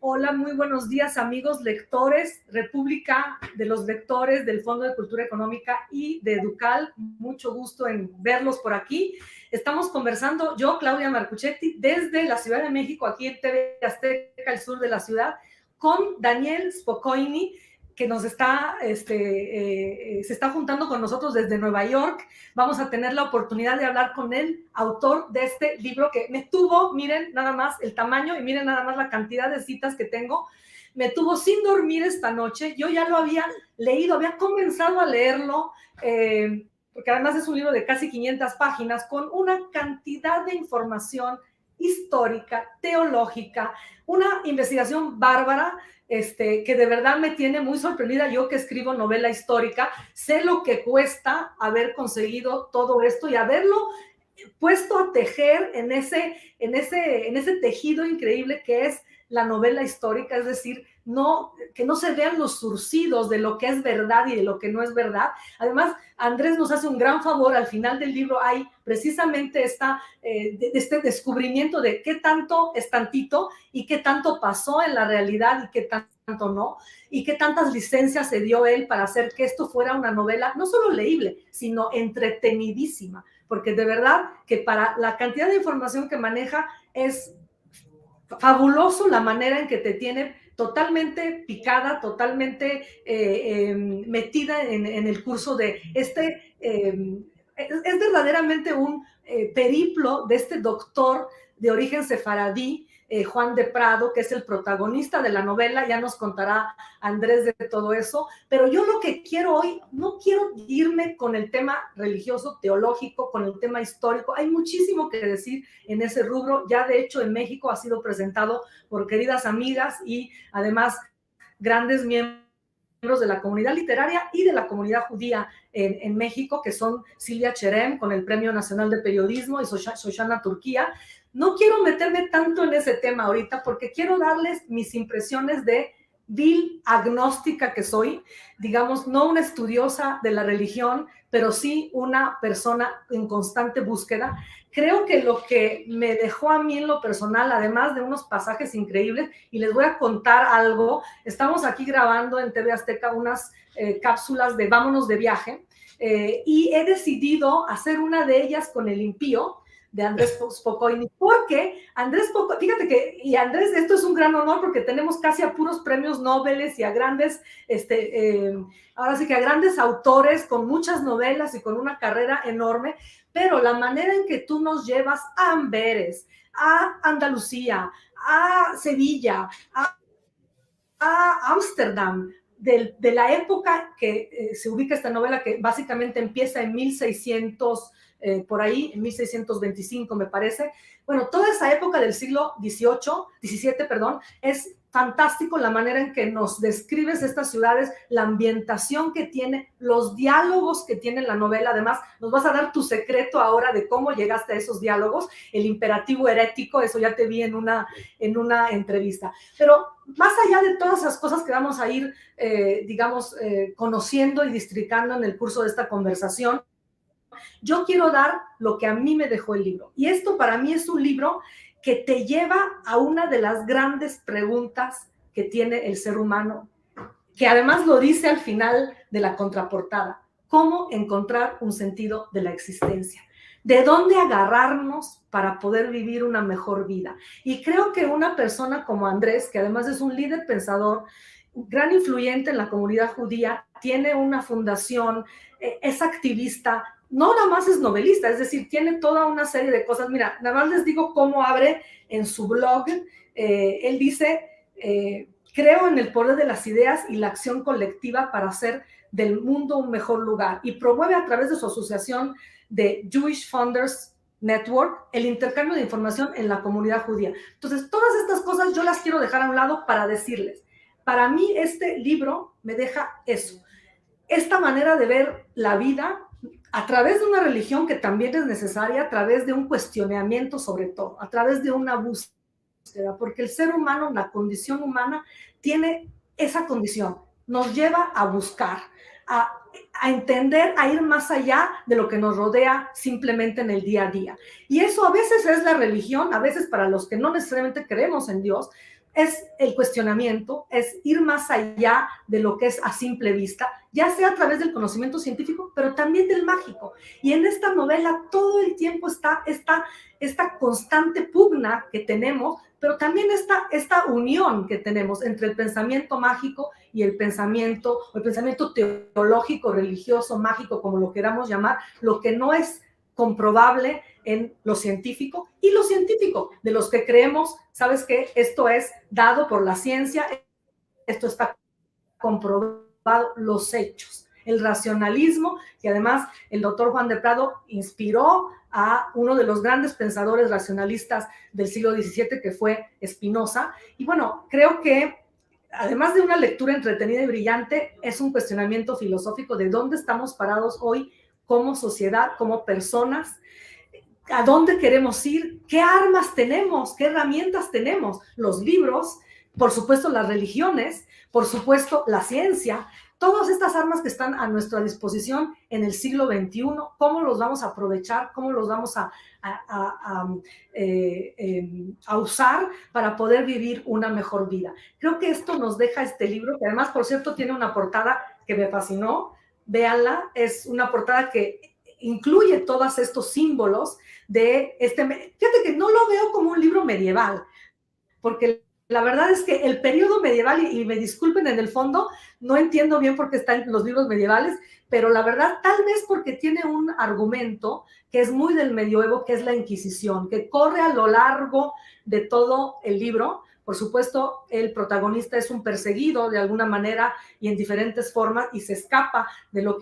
Hola, muy buenos días, amigos lectores, República de los Lectores del Fondo de Cultura Económica y de Educal. Mucho gusto en verlos por aquí. Estamos conversando, yo, Claudia Marcuchetti, desde la Ciudad de México, aquí en TV Azteca, el sur de la ciudad, con Daniel Spokojny, que nos está, se está juntando con nosotros desde Nueva York. Vamos a tener la oportunidad de hablar con el autor de este libro que me tuvo, miren nada más el tamaño y miren nada más la cantidad de citas que tengo. Me tuvo sin dormir esta noche. Yo ya lo había leído, había comenzado a leerlo, porque además es un libro de casi 500 páginas con una cantidad de información histórica, teológica, una investigación bárbara, que de verdad me tiene muy sorprendida. Yo que escribo novela histórica, sé lo que cuesta haber conseguido todo esto y haberlo puesto a tejer en ese tejido increíble que es la novela histórica, es decir, que no se vean los surcidos de lo que es verdad y de lo que no es verdad. Además, Andrés nos hace un gran favor, al final del libro hay precisamente este descubrimiento de qué tanto es tantito y qué tanto pasó en la realidad y qué tanto no, y qué tantas licencias se dio él para hacer que esto fuera una novela no solo leíble, sino entretenidísima, porque de verdad que para la cantidad de información que maneja es fabuloso la manera en que te tiene totalmente picada, totalmente metida en el curso de es verdaderamente un periplo de este doctor de origen sefaradí, Juan de Prado, que es el protagonista de la novela. Ya nos contará Andrés de todo eso, pero yo lo que quiero hoy, no quiero irme con el tema religioso, teológico, con el tema histórico. Hay muchísimo que decir en ese rubro. Ya de hecho en México ha sido presentado por queridas amigas y además grandes miembros de la comunidad literaria y de la comunidad judía en México, que son Silvia Cherem con el Premio Nacional de Periodismo y Shoshana Turquía. No quiero meterme tanto en ese tema ahorita porque quiero darles mis impresiones de vil agnóstica que soy, digamos, no una estudiosa de la religión, pero sí una persona en constante búsqueda. Creo que lo que me dejó a mí en lo personal, además de unos pasajes increíbles, y les voy a contar algo, estamos aquí grabando en TV Azteca unas cápsulas de Vámonos de Viaje, y he decidido hacer una de ellas con El Impío, de Andrés Spokojny, porque Andrés Spokojny, fíjate que, y Andrés, esto es un gran honor porque tenemos casi a puros premios Nobel y a grandes, ahora sí que a grandes autores con muchas novelas y con una carrera enorme, pero la manera en que tú nos llevas a Amberes, a Andalucía, a Sevilla, a Ámsterdam, de la época que se ubica esta novela, que básicamente empieza en 1600, por ahí, en 1625 me parece. Bueno, toda esa época del siglo XVII, perdón, es fantástico la manera en que nos describes estas ciudades, la ambientación que tiene, los diálogos que tiene la novela. Además, nos vas a dar tu secreto ahora de cómo llegaste a esos diálogos, el imperativo herético, eso ya te vi en una entrevista. Pero más allá de todas esas cosas que vamos a ir, conociendo y districando en el curso de esta conversación, yo quiero dar lo que a mí me dejó el libro. Y esto para mí es un libro que te lleva a una de las grandes preguntas que tiene el ser humano, que además lo dice al final de la contraportada: ¿cómo encontrar un sentido de la existencia? ¿De dónde agarrarnos para poder vivir una mejor vida? Y creo que una persona como Andrés, que además es un líder pensador, gran influyente en la comunidad judía, tiene una fundación, es activista, no nada más es novelista, es decir, tiene toda una serie de cosas. Mira, nada más les digo cómo abre en su blog. Él dice, creo en el poder de las ideas y la acción colectiva para hacer del mundo un mejor lugar, y promueve a través de su asociación de Jewish Founders Network el intercambio de información en la comunidad judía. Entonces, todas estas cosas yo las quiero dejar a un lado para decirles, para mí este libro me deja eso, esta manera de ver la vida a través de una religión que también es necesaria, a través de un cuestionamiento sobre todo, a través de una búsqueda, porque el ser humano, la condición humana, tiene esa condición, nos lleva a buscar, a entender, a ir más allá de lo que nos rodea simplemente en el día a día. Y eso a veces es la religión, a veces para los que no necesariamente creemos en Dios, es el cuestionamiento, es ir más allá de lo que es a simple vista, ya sea a través del conocimiento científico, pero también del mágico. Y en esta novela todo el tiempo está esta constante pugna que tenemos, pero también esta unión que tenemos entre el pensamiento mágico y el pensamiento teológico, religioso, mágico, como lo queramos llamar, lo que no es comprobable en lo científico, y lo científico, de los que creemos, sabes que esto es dado por la ciencia, esto está comprobado, los hechos, el racionalismo, que además el doctor Juan de Prado inspiró a uno de los grandes pensadores racionalistas del siglo XVII, que fue Spinoza. Y bueno, creo que además de una lectura entretenida y brillante, es un cuestionamiento filosófico de dónde estamos parados hoy como sociedad, como personas, a dónde queremos ir, qué armas tenemos, qué herramientas tenemos, los libros, por supuesto las religiones, por supuesto la ciencia, todas estas armas que están a nuestra disposición en el siglo XXI, cómo los vamos a aprovechar, cómo los vamos a usar para poder vivir una mejor vida. Creo que esto nos deja este libro, que además, por cierto, tiene una portada que me fascinó. Véanla, es una portada que incluye todos estos símbolos de fíjate que no lo veo como un libro medieval, porque la verdad es que el periodo medieval, y me disculpen en el fondo, no entiendo bien por qué está en los libros medievales, pero la verdad tal vez porque tiene un argumento que es muy del medioevo, que es la Inquisición, que corre a lo largo de todo el libro. Por supuesto, el protagonista es un perseguido de alguna manera y en diferentes formas, y se escapa de lo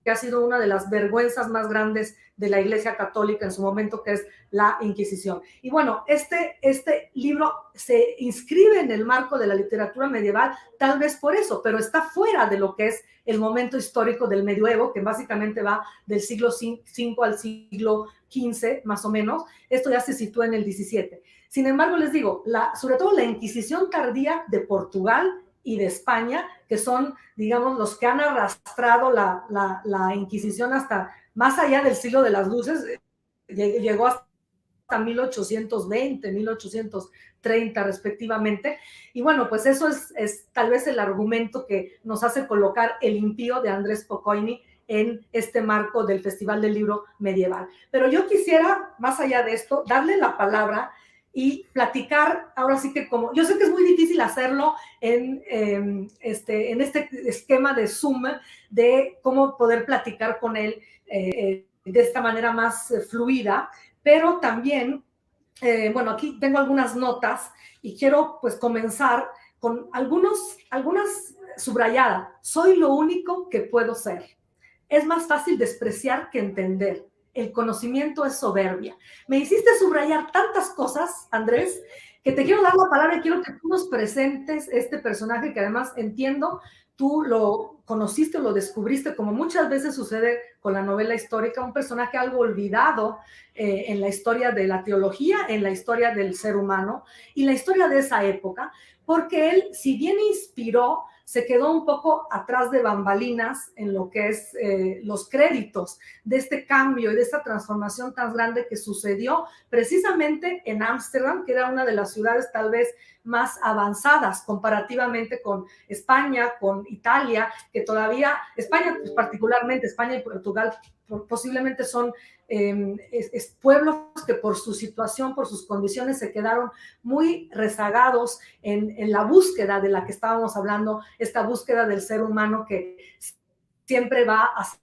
que ha sido una de las vergüenzas más grandes de la Iglesia Católica en su momento, que es la Inquisición. Y bueno, este libro se inscribe en el marco de la literatura medieval, tal vez por eso, pero está fuera de lo que es el momento histórico del medioevo, que básicamente va del siglo V al siglo XV, más o menos. Esto ya se sitúa en el XVII. Sin embargo, les digo, sobre todo la Inquisición tardía de Portugal y de España, que son, digamos, los que han arrastrado la Inquisición hasta más allá del siglo de las luces, llegó hasta 1820, 1830 respectivamente. Y bueno, pues eso es tal vez el argumento que nos hace colocar El impío de Andrés Poccoini en este marco del Festival del Libro Medieval. Pero yo quisiera, más allá de esto, darle la palabra y platicar, ahora sí que como, yo sé que es muy difícil hacerlo en este esquema de Zoom, de cómo poder platicar con él de esta manera más fluida, pero también, bueno, aquí tengo algunas notas y quiero pues comenzar con algunas subrayadas. Soy lo único que puedo ser. Es más fácil despreciar que entender. El conocimiento es soberbia. Me hiciste subrayar tantas cosas, Andrés, que te quiero dar la palabra y quiero que tú nos presentes este personaje que además entiendo, tú lo conociste o lo descubriste, como muchas veces sucede con la novela histórica, un personaje algo olvidado en la historia de la teología, en la historia del ser humano y la historia de esa época, porque él, si bien inspiró, se quedó un poco atrás de bambalinas en lo que es los créditos de este cambio y de esta transformación tan grande que sucedió precisamente en Ámsterdam, que era una de las ciudades tal vez más avanzadas comparativamente con España, con Italia, que todavía, España pues particularmente, España y Portugal posiblemente son pueblos que por su situación, por sus condiciones, se quedaron muy rezagados en la búsqueda de la que estábamos hablando, esta búsqueda del ser humano que siempre va hacia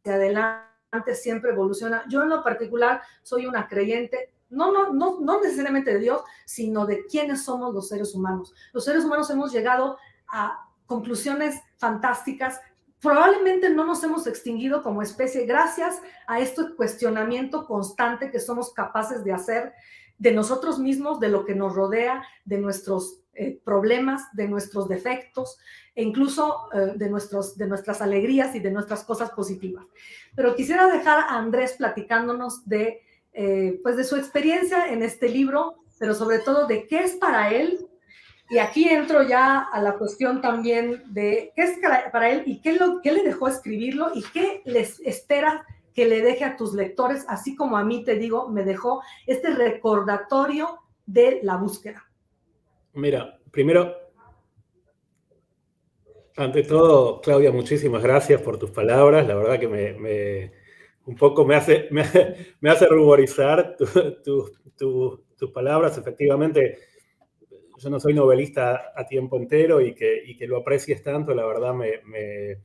adelante, siempre evoluciona. Yo en lo particular soy una creyente, no necesariamente de Dios, sino de quiénes somos los seres humanos. Los seres humanos hemos llegado a conclusiones fantásticas. Probablemente no nos hemos extinguido como especie gracias a este cuestionamiento constante que somos capaces de hacer de nosotros mismos, de lo que nos rodea, de nuestros problemas, de nuestros defectos e incluso de nuestras alegrías y de nuestras cosas positivas. Pero quisiera dejar a Andrés platicándonos pues de su experiencia en este libro, pero sobre todo de qué es para él. Y aquí entro ya a la cuestión también de qué es para él y qué le dejó escribirlo y qué les espera que le deje a tus lectores, así como a mí, te digo, me dejó este recordatorio de la búsqueda. Mira, primero, ante todo, Claudia, muchísimas gracias por tus palabras. La verdad que un poco me hace ruborizar tus palabras. Efectivamente, yo no soy novelista a tiempo entero y que lo aprecies tanto, la verdad me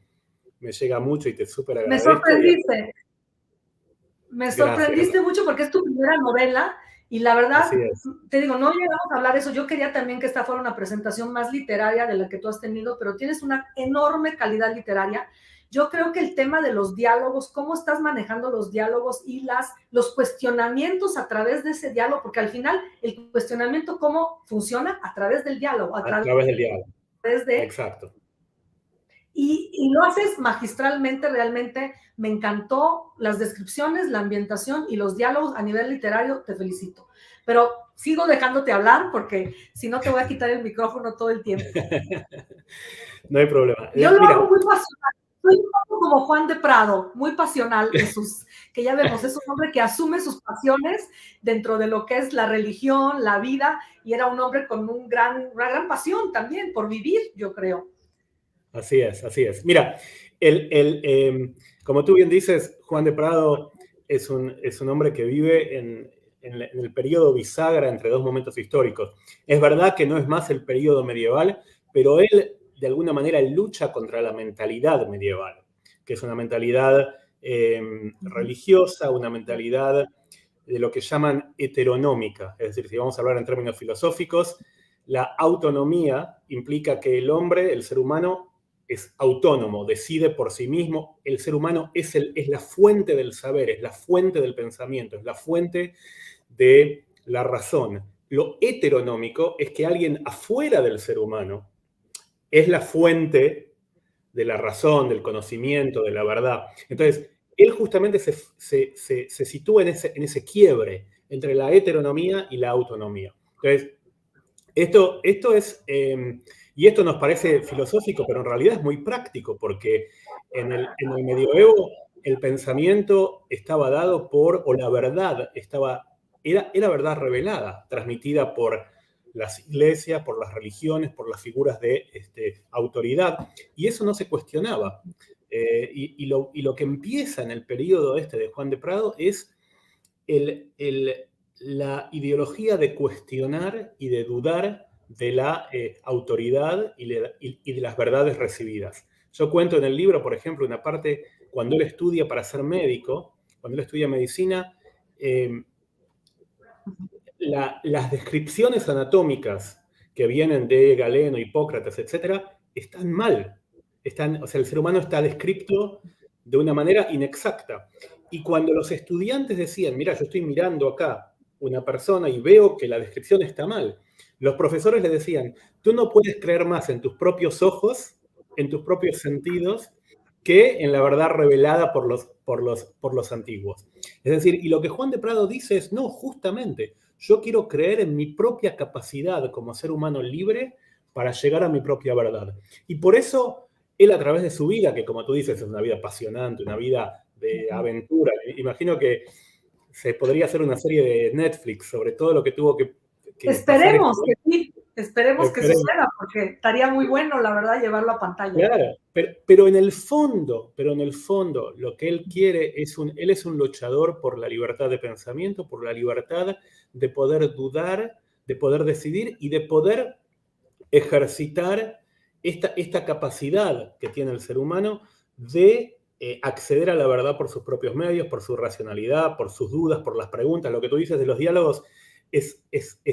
llega mucho y te súper Me agradezco. sorprendiste. Me Gracias. sorprendiste mucho porque es tu primera novela y la verdad, Así es. te digo, no llegamos a hablar de eso. Yo quería también que esta fuera una presentación más literaria de la que tú has tenido, pero tienes una enorme calidad literaria. Yo creo que el tema de los diálogos, cómo estás manejando los diálogos y los cuestionamientos a través de ese diálogo, porque al final el cuestionamiento, ¿cómo funciona? A través del diálogo, a A través través del diálogo. de Exacto. y lo haces magistralmente, realmente me encantó las descripciones, la ambientación y los diálogos a nivel literario, te felicito. Pero sigo dejándote hablar porque si no te voy a quitar el micrófono todo el tiempo. No hay problema. Yo lo Mira, hago muy pasional, soy un poco como Juan de Prado, muy pasional que ya vemos, es un hombre que asume sus pasiones dentro de lo que es la religión, la vida, y era un hombre con una gran pasión también por vivir, yo creo. así es, así es. Mira, como tú bien dices, Juan de Prado es un hombre que vive en el periodo bisagra entre dos momentos históricos. Es verdad que no es más el periodo medieval, pero él, de alguna manera, lucha contra la mentalidad medieval, que es una mentalidad religiosa, una mentalidad de lo que llaman heteronómica. Es decir, si vamos a hablar en términos filosóficos, la autonomía implica que el hombre, el ser humano, es autónomo, decide por sí mismo. El ser humano es la fuente del saber, es la fuente del pensamiento, es la fuente de la razón. Lo heteronómico es que alguien afuera del ser humano es la fuente de la razón, del conocimiento, de la verdad. Entonces, él justamente se sitúa en ese quiebre entre la heteronomía y la autonomía. Entonces, esto es, y esto nos parece filosófico, pero en realidad es muy práctico, porque en el medioevo el pensamiento estaba dado o la verdad era verdad revelada, transmitida por las iglesias, por las religiones, por las figuras de autoridad, y eso no se cuestionaba. Y lo que empieza en el periodo de Juan de Prado es la ideología de cuestionar y de dudar de la autoridad y de las verdades recibidas. Yo cuento en el libro, por ejemplo, una parte cuando él estudia para ser médico, cuando él estudia medicina, las descripciones anatómicas que vienen de Galeno, Hipócrates, etcétera, están mal. O sea, el ser humano está descrito de una manera inexacta. Y cuando los estudiantes decían, mira, yo estoy mirando acá una persona y veo que la descripción está mal, los profesores le decían, tú no puedes creer más en tus propios ojos, en tus propios sentidos, que en la verdad revelada por los antiguos. Es decir, y lo que Juan de Prado dice es, no, justamente, yo quiero creer en mi propia capacidad como ser humano libre para llegar a mi propia verdad. Y por eso él a través de su vida, que como tú dices es una vida apasionante, una vida de aventura, imagino que se podría hacer una serie de Netflix sobre todo lo que tuvo que pasar. Esperemos que sí, esperemos que Esperemos. suceda, porque estaría muy bueno, la verdad, llevarlo a pantalla. Claro, pero en el fondo, lo que él quiere él es un luchador por la libertad de pensamiento, por la libertad de poder dudar, de poder decidir y de poder ejercitar esta capacidad que tiene el ser humano de acceder a la verdad por sus propios medios, por su racionalidad, por sus dudas, por las preguntas. Lo que tú dices de los diálogos es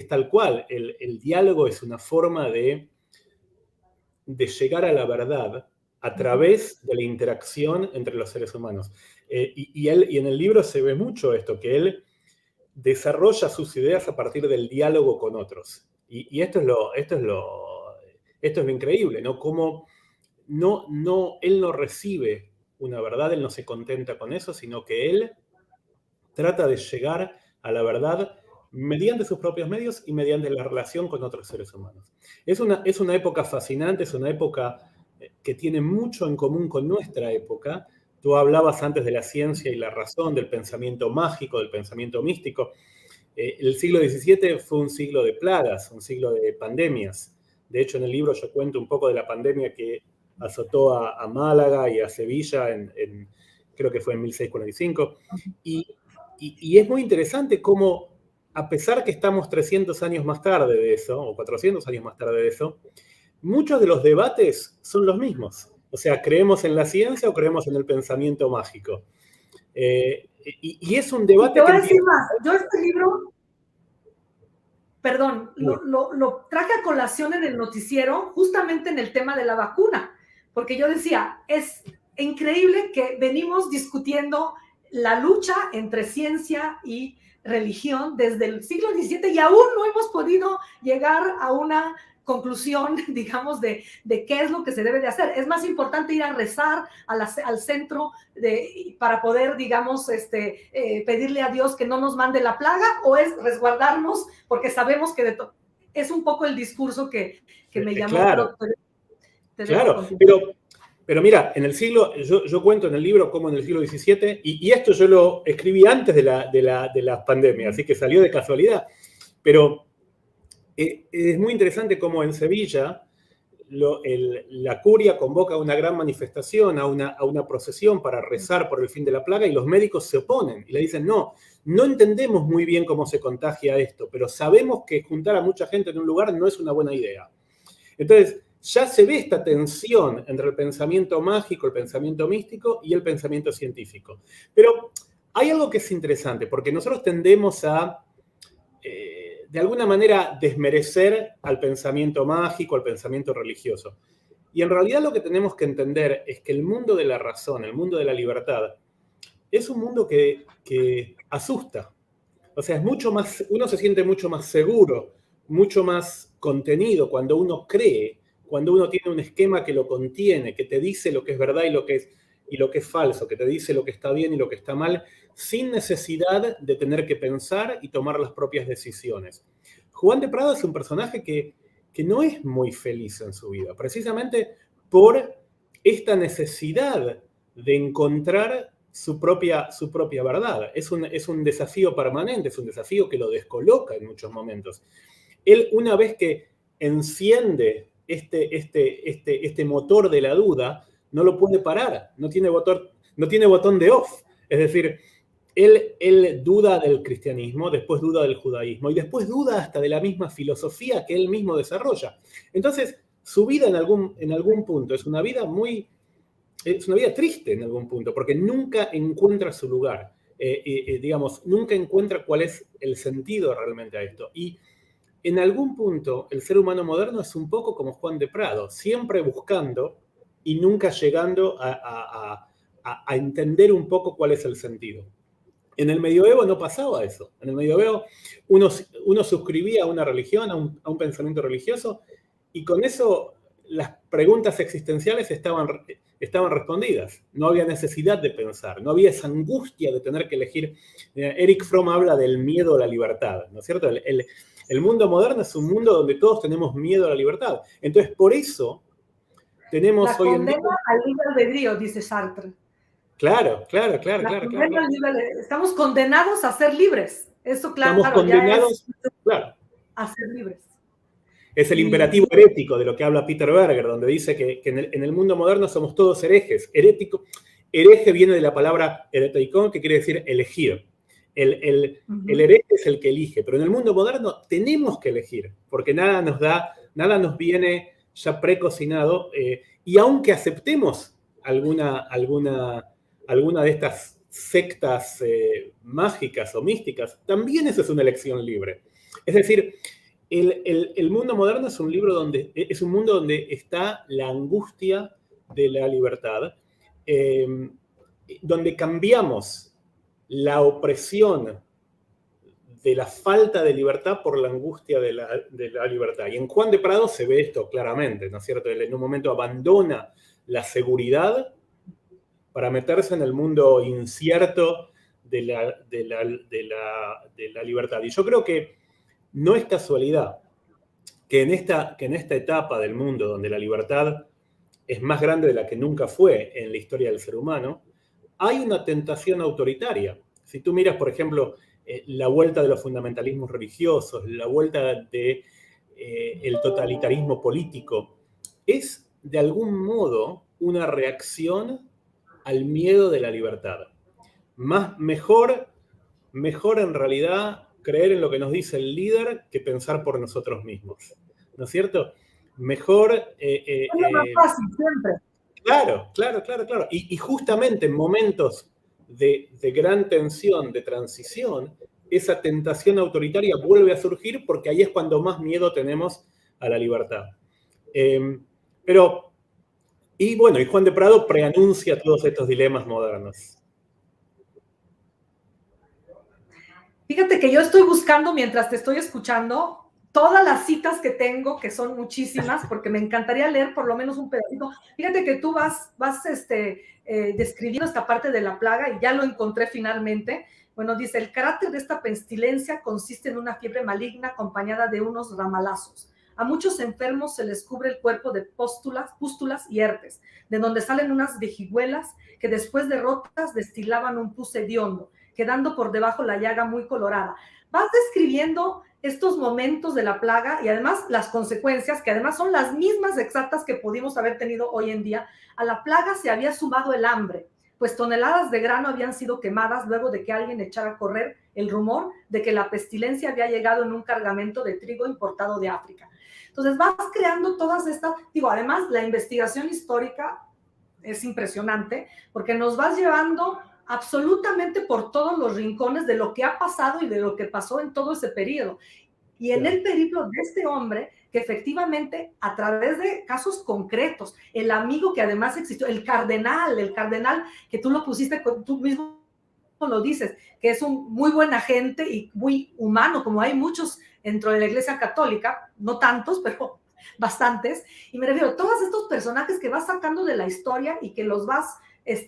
tal cual. El diálogo es una forma de llegar a la verdad a través de la interacción entre los seres humanos. Y en el libro se ve mucho esto, que él desarrolla sus ideas a partir del diálogo con otros. Y esto es lo increíble, ¿no? Cómo él no recibe una verdad, él no se contenta con eso, sino que él trata de llegar a la verdad mediante sus propios medios y mediante la relación con otros seres humanos. Es una época fascinante, es una época que tiene mucho en común con nuestra época. Tú hablabas antes de la ciencia y la razón, del pensamiento mágico, del pensamiento místico. El siglo XVII fue un siglo de plagas, un siglo de pandemias. De hecho, en el libro yo cuento un poco de la pandemia que azotó a Málaga y a Sevilla, creo que fue en 1645. Y es muy interesante cómo, a pesar que estamos 300 años más tarde de eso, o 400 años más tarde de eso, muchos de los debates son los mismos. O sea, ¿creemos en la ciencia o creemos en el pensamiento mágico? Y es un debate. Te voy a decir más. Yo este libro, perdón, lo traje a colación en el noticiero justamente en el tema de la vacuna, porque yo decía, es increíble que venimos discutiendo la lucha entre ciencia y religión desde el siglo XVII y aún no hemos podido llegar a una conclusión, digamos, de qué es lo que se debe de hacer. Es más importante ir a rezar al centro para poder, digamos, pedirle a Dios que no nos mande la plaga, o es resguardarnos porque sabemos que es un poco el discurso que me llamó. Claro, pero mira, en el siglo, yo cuento en el libro cómo en el siglo XVII, y esto yo lo escribí antes de la pandemia, así que salió de casualidad, pero es muy interesante cómo en Sevilla la curia convoca una gran manifestación, a una procesión para rezar por el fin de la plaga, y los médicos se oponen y le dicen, no entendemos muy bien cómo se contagia esto, pero sabemos que juntar a mucha gente en un lugar no es una buena idea. Entonces, ya se ve esta tensión entre el pensamiento mágico, el pensamiento místico y el pensamiento científico. Pero hay algo que es interesante, porque nosotros tendemos a, de alguna manera, desmerecer al pensamiento mágico, al pensamiento religioso. Y en realidad lo que tenemos que entender es que el mundo de la razón, el mundo de la libertad, es un mundo que asusta. O sea, es mucho más, uno se siente mucho más seguro, mucho más contenido cuando uno cree, cuando uno tiene un esquema que lo contiene, que te dice lo que es verdad y lo que es falso, que te dice lo que está bien y lo que está mal, sin necesidad de tener que pensar y tomar las propias decisiones. Juan de Prado es un personaje que no es muy feliz en su vida, precisamente por esta necesidad de encontrar su propia verdad. Es un desafío permanente, es un desafío que lo descoloca en muchos momentos. Él, una vez que enciende este motor de la duda, no lo puede parar, no tiene botón de off. Es decir, él duda del cristianismo, después duda del judaísmo y después duda hasta de la misma filosofía que él mismo desarrolla. Entonces, su vida en algún punto es una vida triste en algún punto, porque nunca encuentra su lugar, digamos, nunca encuentra cuál es el sentido realmente a esto. Y en algún punto, el ser humano moderno es un poco como Juan de Prado, siempre buscando y nunca llegando a entender un poco cuál es el sentido. En el medioevo no pasaba eso. En el medioevo uno suscribía a una religión, a un pensamiento religioso, y con eso las preguntas existenciales estaban respondidas. No había necesidad de pensar, no había esa angustia de tener que elegir. Erich Fromm habla del miedo a la libertad, ¿no es cierto? El mundo moderno es un mundo donde todos tenemos miedo a la libertad. Entonces, por eso tenemos hoy en día... La condena al libre albedrío, dice Sartre. Claro. Estamos condenados a ser libres. Eso, claro, estamos condenados, claro, a ser libres. Es el imperativo herético de lo que habla Peter Berger, donde dice que en el mundo moderno somos todos herejes. Hereje viene de la palabra hereteikon, que quiere decir elegir. El hereje es el que elige, pero en el mundo moderno tenemos que elegir, porque nada nos viene ya precocinado, y aunque aceptemos alguna de estas sectas mágicas o místicas, también eso es una elección libre. Es decir, el mundo moderno es un mundo donde está la angustia de la libertad, donde cambiamos la opresión de la falta de libertad por la angustia de la libertad. Y en Juan de Prado se ve esto claramente, ¿no es cierto? Él en un momento abandona la seguridad para meterse en el mundo incierto de la libertad. Y yo creo que no es casualidad que en esta etapa del mundo donde la libertad es más grande de la que nunca fue en la historia del ser humano, hay una tentación autoritaria. Si tú miras, por ejemplo, la vuelta de los fundamentalismos religiosos, la vuelta de el totalitarismo político, es de algún modo una reacción al miedo de la libertad. Mejor en realidad creer en lo que nos dice el líder que pensar por nosotros mismos, ¿no es cierto? Mejor... Es lo más fácil siempre. Claro. Y justamente en momentos de gran tensión, de transición, esa tentación autoritaria vuelve a surgir porque ahí es cuando más miedo tenemos a la libertad. Y Juan de Prado preanuncia todos estos dilemas modernos. Fíjate que yo estoy buscando, mientras te estoy escuchando, todas las citas que tengo, que son muchísimas, porque me encantaría leer por lo menos un pedacito. Fíjate que tú vas describiendo esta parte de la plaga y ya lo encontré finalmente. Bueno, dice, el carácter de esta pestilencia consiste en una fiebre maligna acompañada de unos ramalazos. A muchos enfermos se les cubre el cuerpo de pústulas y herpes, de donde salen unas vejiguelas que después de rotas destilaban un pus hediondo, quedando por debajo la llaga muy colorada. Vas describiendo estos momentos de la plaga y además las consecuencias, que además son las mismas exactas que pudimos haber tenido hoy en día. A la plaga se había sumado el hambre, pues toneladas de grano habían sido quemadas luego de que alguien echara a correr el rumor de que la pestilencia había llegado en un cargamento de trigo importado de África. Entonces vas creando todas estas, además la investigación histórica es impresionante porque nos vas llevando absolutamente por todos los rincones de lo que ha pasado y de lo que pasó en todo ese periodo. Y en el periplo de este hombre, que efectivamente a través de casos concretos, el amigo que además existió, el cardenal que tú lo pusiste, tú mismo lo dices, que es un muy buena gente y muy humano, como hay muchos dentro de la Iglesia Católica, no tantos, pero bastantes, y me refiero a todos estos personajes que vas sacando de la historia y que los vas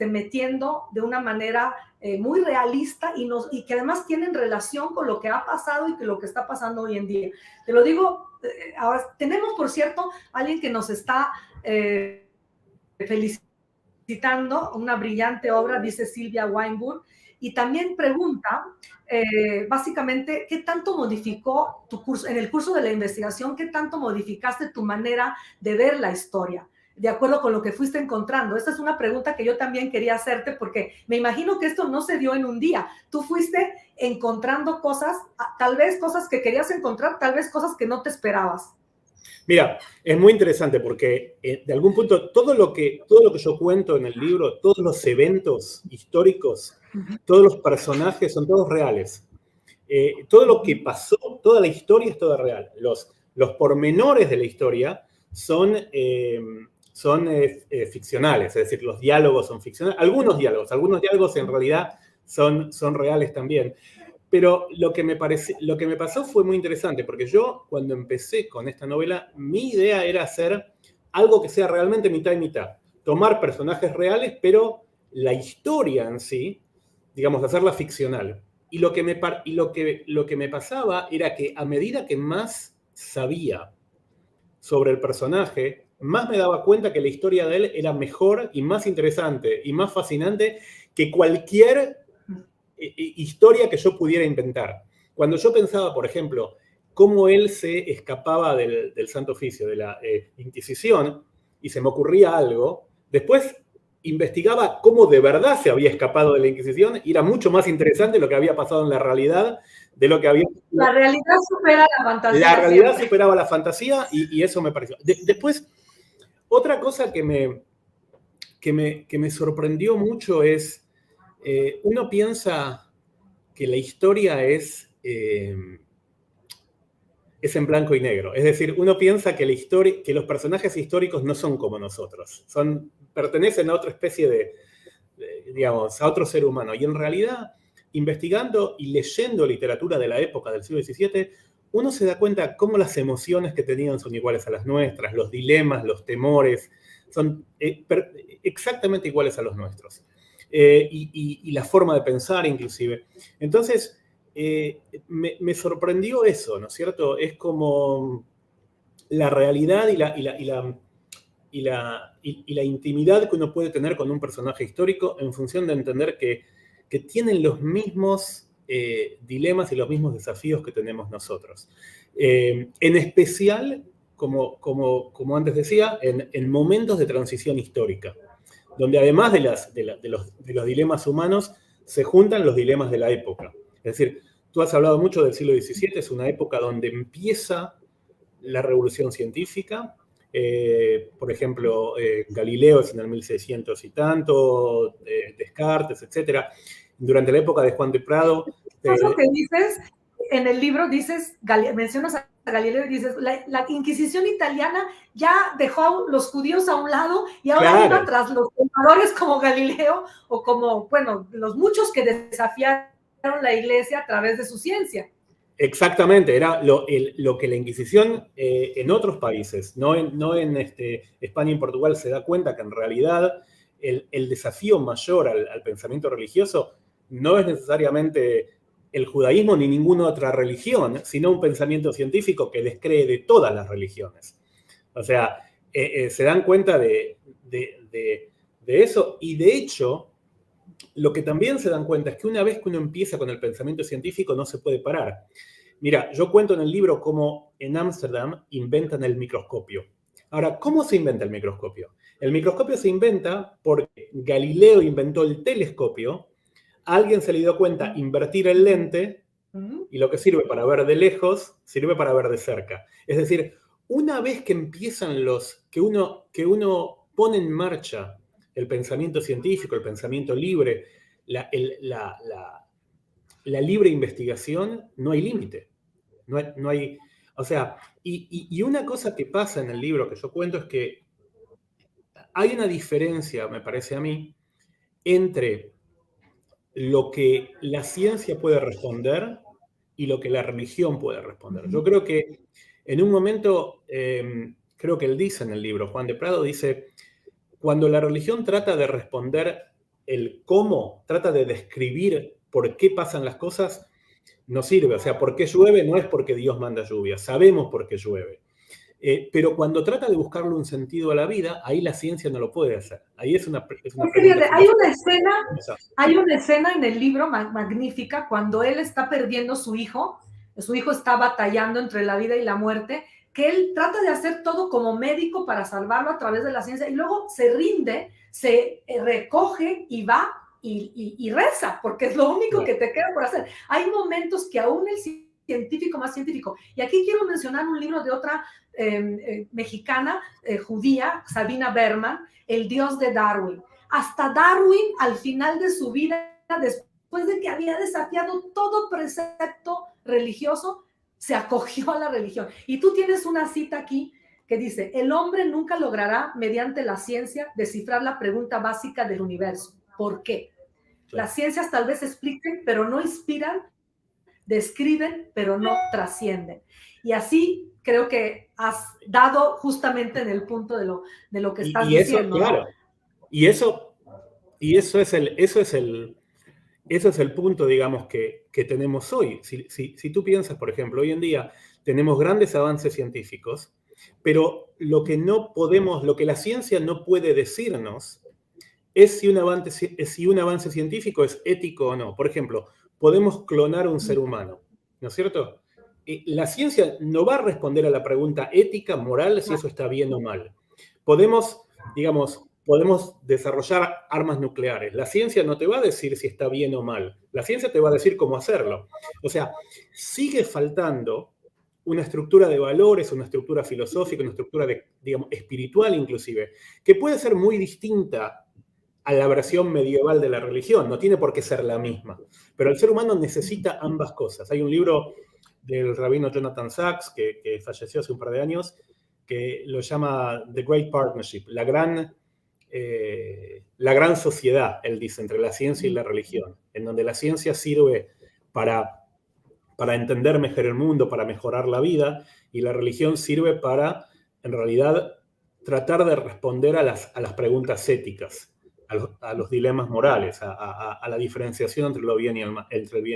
metiendo de una manera muy realista y que además tienen relación con lo que ha pasado y con lo que está pasando hoy en día. Te lo digo, ahora tenemos, por cierto, alguien que nos está felicitando, una brillante obra, dice Silvia Weinburg, y también pregunta, básicamente, ¿qué tanto modificó tu curso, en el curso de la investigación, qué tanto modificaste tu manera de ver la historia, de acuerdo con lo que fuiste encontrando? Esta es una pregunta que yo también quería hacerte, porque me imagino que esto no se dio en un día. Tú fuiste encontrando cosas, tal vez cosas que querías encontrar, tal vez cosas que no te esperabas. Mira, es muy interesante porque de algún punto todo lo que yo cuento en el libro, todos los eventos históricos, todos los personajes son todos reales. Todo lo que pasó, toda la historia es toda real. Los pormenores de la historia son ficcionales, es decir, los diálogos son ficcionales. Algunos diálogos en realidad son reales también. Pero lo que me pasó fue muy interesante, porque yo cuando empecé con esta novela, mi idea era hacer algo que sea realmente mitad y mitad. Tomar personajes reales, pero la historia en sí, digamos, hacerla ficcional. Y lo que me pasaba era que a medida que más sabía sobre el personaje, más me daba cuenta que la historia de él era mejor y más interesante y más fascinante que cualquier historia que yo pudiera inventar. Cuando yo pensaba, por ejemplo, cómo él se escapaba del Santo Oficio, de la Inquisición, y se me ocurría algo, después investigaba cómo de verdad se había escapado de la Inquisición y era mucho más interesante lo que había pasado en la realidad de lo que había... La realidad supera la fantasía. La realidad superaba la fantasía y eso me pareció. Después, otra cosa que me sorprendió mucho es, uno piensa que la historia es en blanco y negro. Es decir, uno piensa que los personajes históricos no son como nosotros. Pertenecen a otra especie digamos, a otro ser humano. Y en realidad, investigando y leyendo literatura de la época del siglo XVII, uno se da cuenta cómo las emociones que tenían son iguales a las nuestras, los dilemas, los temores, son exactamente iguales a los nuestros. Y la forma de pensar inclusive. Entonces, me sorprendió eso, ¿no es cierto? Es como la realidad y la intimidad que uno puede tener con un personaje histórico en función de entender que tienen los mismos dilemas y los mismos desafíos que tenemos nosotros. En especial, como antes decía, en momentos de transición histórica, donde además de los dilemas humanos, se juntan los dilemas de la época. Es decir, tú has hablado mucho del siglo XVII, es una época donde empieza la revolución científica. Por ejemplo, Galileo es en el 1600 y tanto, Descartes, etc. Durante la época de Juan de Prado... Es lo que dices, en el libro mencionas a Galileo y dices, la Inquisición italiana ya dejó a los judíos a un lado y ahora iba tras los pensadores como Galileo o como, bueno, los muchos que desafiaron la iglesia a través de su ciencia. Exactamente, era lo que la Inquisición en otros países, no en España y en Portugal, se da cuenta que en realidad el desafío mayor al pensamiento religioso no es necesariamente el judaísmo ni ninguna otra religión, sino un pensamiento científico que descree de todas las religiones. O sea, se dan cuenta de eso, y de hecho, lo que también se dan cuenta es que una vez que uno empieza con el pensamiento científico no se puede parar. Mira, yo cuento en el libro cómo en Ámsterdam inventan el microscopio. Ahora, ¿cómo se inventa el microscopio? El microscopio se inventa porque Galileo inventó el telescopio, a alguien se le dio cuenta invertir el lente, y lo que sirve para ver de lejos, sirve para ver de cerca. Es decir, una vez que empiezan que uno pone en marcha el pensamiento científico, el pensamiento libre, la libre investigación, no hay límite. No hay, o sea, y una cosa que pasa en el libro que yo cuento es que hay una diferencia, me parece a mí, entre lo que la ciencia puede responder y lo que la religión puede responder. Yo creo que en un momento, creo que él dice en el libro, Juan de Prado dice, cuando la religión trata de responder el cómo, trata de describir por qué pasan las cosas, no sirve. O sea, ¿por qué llueve? No es porque Dios manda lluvia, sabemos por qué llueve. Pero cuando trata de buscarle un sentido a la vida, ahí la ciencia no lo puede hacer. Ahí es una pregunta. Hay una escena en el libro magnífica cuando él está perdiendo su hijo está batallando entre la vida y la muerte, que él trata de hacer todo como médico para salvarlo a través de la ciencia y luego se rinde, se recoge y va y reza, porque es lo único que te queda por hacer. Hay momentos que aún el científico más científico, y aquí quiero mencionar un libro de otra mexicana, judía, Sabina Berman, El Dios de Darwin. Hasta Darwin, al final de su vida, después de que había desafiado todo precepto religioso, se acogió a la religión. Y tú tienes una cita aquí que dice, el hombre nunca logrará, mediante la ciencia, descifrar la pregunta básica del universo. ¿Por qué? Claro. Las ciencias tal vez expliquen, pero no inspiran, describen, pero no trascienden. Y así creo que has dado justamente en el punto de lo que estás diciendo. Claro. ¿No? Y eso es el punto, digamos, que tenemos hoy. Si tú piensas, por ejemplo, hoy en día tenemos grandes avances científicos, pero lo que la ciencia no puede decirnos es si un avance científico es ético o no. Por ejemplo, podemos clonar un ser humano, ¿no es cierto? La ciencia no va a responder a la pregunta ética, moral, si eso está bien o mal. Podemos desarrollar armas nucleares. La ciencia no te va a decir si está bien o mal. La ciencia te va a decir cómo hacerlo. O sea, sigue faltando una estructura de valores, una estructura filosófica, una estructura espiritual inclusive, que puede ser muy distinta a la versión medieval de la religión. No tiene por qué ser la misma. Pero el ser humano necesita ambas cosas. Hay un libro del rabino Jonathan Sacks, que falleció hace un par de años, que lo llama The Great Partnership, la gran sociedad, él dice, entre la ciencia y la religión, en donde la ciencia sirve para entender mejor el mundo, para mejorar la vida, y la religión sirve para, en realidad, tratar de responder a las preguntas éticas, a los dilemas morales, a la diferenciación entre el bien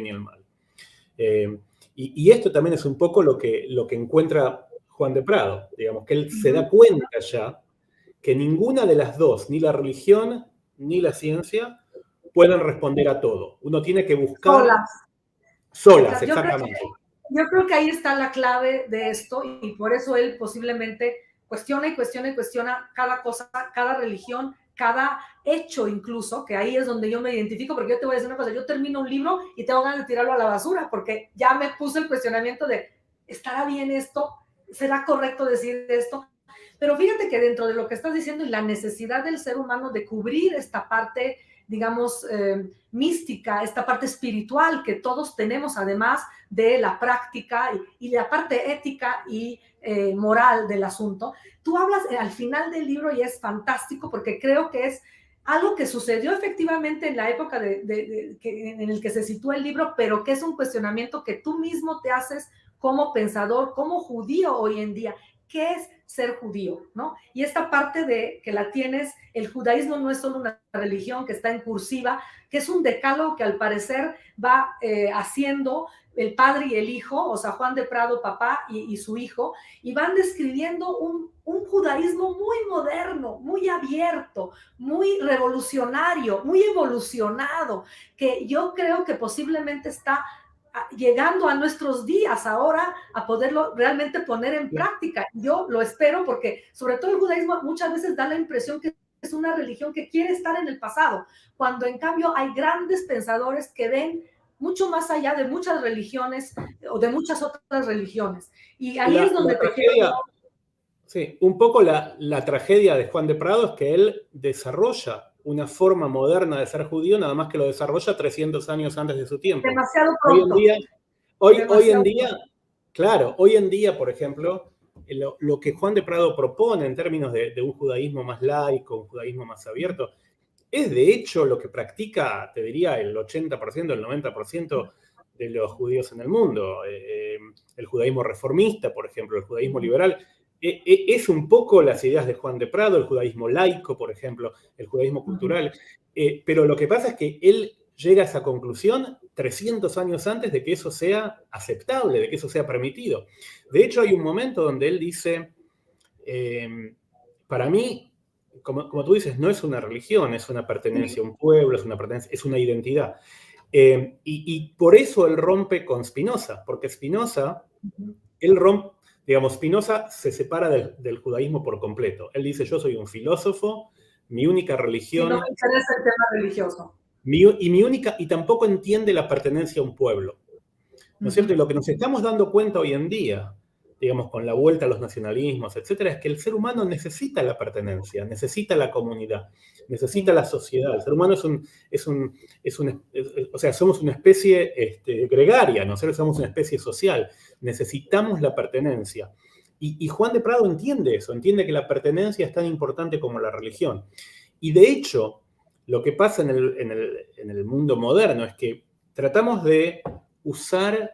y el mal. Y esto también es un poco lo que encuentra Juan de Prado, digamos, que él se da cuenta ya que ninguna de las dos, ni la religión ni la ciencia, pueden responder a todo. Uno tiene que buscar Solas, Yo exactamente. yo creo que ahí está la clave de esto y por eso él posiblemente cuestiona y cuestiona y cuestiona cada cosa, cada religión, cada hecho incluso, que ahí es donde yo me identifico, porque yo te voy a decir una cosa, yo termino un libro y tengo ganas de tirarlo a la basura, porque ya me puse el cuestionamiento de, ¿estará bien esto? ¿Será correcto decir esto? Pero fíjate que dentro de lo que estás diciendo y la necesidad del ser humano de cubrir esta parte, digamos, mística, esta parte espiritual que todos tenemos, además de la práctica y la parte ética y moral del asunto. Tú hablas al final del libro y es fantástico porque creo que es algo que sucedió efectivamente en la época en el que se sitúa el libro, pero que es un cuestionamiento que tú mismo te haces como pensador, como judío hoy en día. ¿Qué es ser judío? ¿No? Y esta parte de que la tienes, el judaísmo no es solo una religión que está en cursiva, que es un decálogo que al parecer va haciendo el padre y el hijo, o sea, Juan de Prado, papá y su hijo, y van describiendo un judaísmo muy moderno, muy abierto, muy revolucionario, muy evolucionado, que yo creo que posiblemente está llegando a nuestros días ahora a poderlo realmente poner en práctica. Yo lo espero porque sobre todo el judaísmo muchas veces da la impresión que es una religión que quiere estar en el pasado, cuando en cambio hay grandes pensadores que ven mucho más allá de muchas religiones o de muchas otras religiones. Y ahí es donde te quiero... Sí, un poco la tragedia de Juan de Prado es que él desarrolla una forma moderna de ser judío, nada más que lo desarrolla 300 años antes de su tiempo. Demasiado Hoy en pronto. día, hoy en Demasiado día, pronto. claro, hoy en día, por ejemplo, lo que Juan de Prado propone en términos de un judaísmo más laico, un judaísmo más abierto, es de hecho lo que practica, te diría, el 80%, el 90% de los judíos en el mundo. El judaísmo reformista, por ejemplo, el judaísmo liberal, es un poco las ideas de Juan de Prado, el judaísmo laico, por ejemplo, el judaísmo cultural. Pero lo que pasa es que él llega a esa conclusión 300 años antes de que eso sea aceptable, de que eso sea permitido. De hecho, hay un momento donde él dice, para mí, como tú dices, no es una religión, es una pertenencia a un pueblo, es una identidad. Y por eso él rompe con Spinoza, porque Spinoza, él rompe, digamos, Spinoza se separa del judaísmo por completo. Él dice, yo soy un filósofo, mi única Sí, no religión, me interesa el tema religioso. y tampoco entiende la pertenencia a un pueblo. ¿No es cierto? Y lo que nos estamos dando cuenta hoy en día, digamos, con la vuelta a los nacionalismos, etcétera, es que el ser humano necesita la pertenencia, necesita la comunidad, necesita la sociedad. El ser humano o sea, somos una especie gregaria, nosotros somos una especie social, necesitamos la pertenencia. Y Juan de Prado entiende eso, entiende que la pertenencia es tan importante como la religión. Y de hecho, lo que pasa en el mundo moderno es que tratamos de usar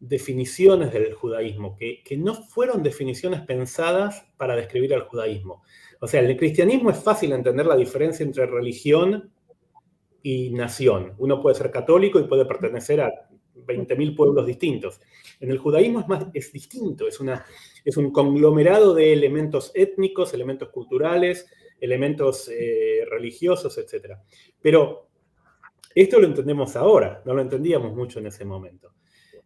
definiciones del judaísmo, que no fueron definiciones pensadas para describir al judaísmo. O sea, en el cristianismo es fácil entender la diferencia entre religión y nación. Uno puede ser católico y puede pertenecer a 20.000 pueblos distintos. En el judaísmo es distinto, es un conglomerado de elementos étnicos, elementos culturales, elementos religiosos, etc. Pero esto lo entendemos ahora, no lo entendíamos mucho en ese momento.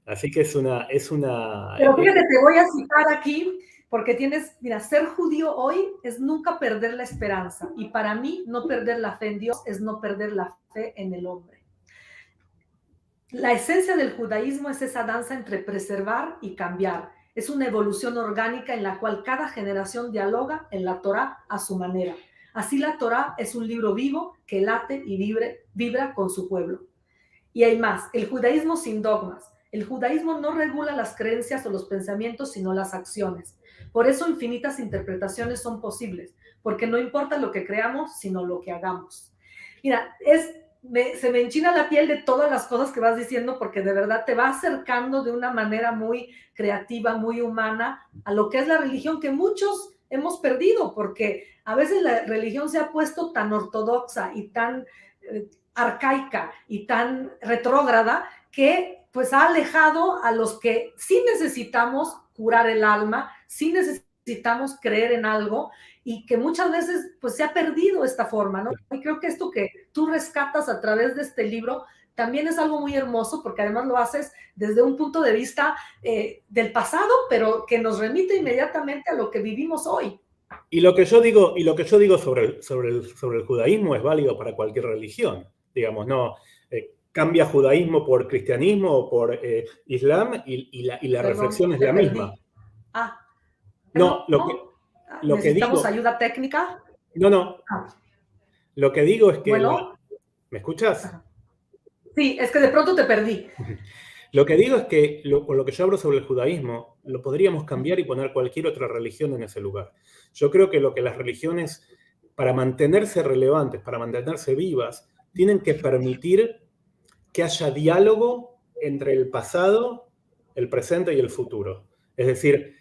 Así que Pero fíjate, te voy a citar aquí, porque mira, ser judío hoy es nunca perder la esperanza. Y para mí, no perder la fe en Dios es no perder la fe en el hombre. La esencia del judaísmo es esa danza entre preservar y cambiar. Es una evolución orgánica en la cual cada generación dialoga en la Torá a su manera. Así la Torá es un libro vivo que late y vibra con su pueblo. Y hay más, el judaísmo sin dogmas. El judaísmo no regula las creencias o los pensamientos, sino las acciones. Por eso infinitas interpretaciones son posibles, porque no importa lo que creamos, sino lo que hagamos. Mira, se me enchina la piel de todas las cosas que vas diciendo, porque de verdad te va acercando de una manera muy creativa, muy humana, a lo que es la religión que muchos hemos perdido, porque a veces la religión se ha puesto tan ortodoxa y tan arcaica y tan retrógrada que pues ha alejado a los que sí necesitamos curar el alma, sí necesitamos creer en algo y que muchas veces pues se ha perdido esta forma, ¿no? Y creo que esto que tú rescatas a través de este libro también es algo muy hermoso, porque además lo haces desde un punto de vista del pasado, pero que nos remite inmediatamente a lo que vivimos hoy. Y lo que yo digo sobre el judaísmo es válido para cualquier religión. Digamos, no cambia judaísmo por cristianismo o por islam y la reflexión es la misma. No, lo que digo... ¿Necesitamos ayuda técnica? No. Lo que digo es que... Bueno. ¿Me escuchas? Sí, es que de pronto te perdí. Lo que digo es que con lo que yo hablo sobre el judaísmo, lo podríamos cambiar y poner cualquier otra religión en ese lugar. Yo creo que lo que las religiones, para mantenerse relevantes, para mantenerse vivas, tienen que permitir que haya diálogo entre el pasado, el presente y el futuro. Es decir,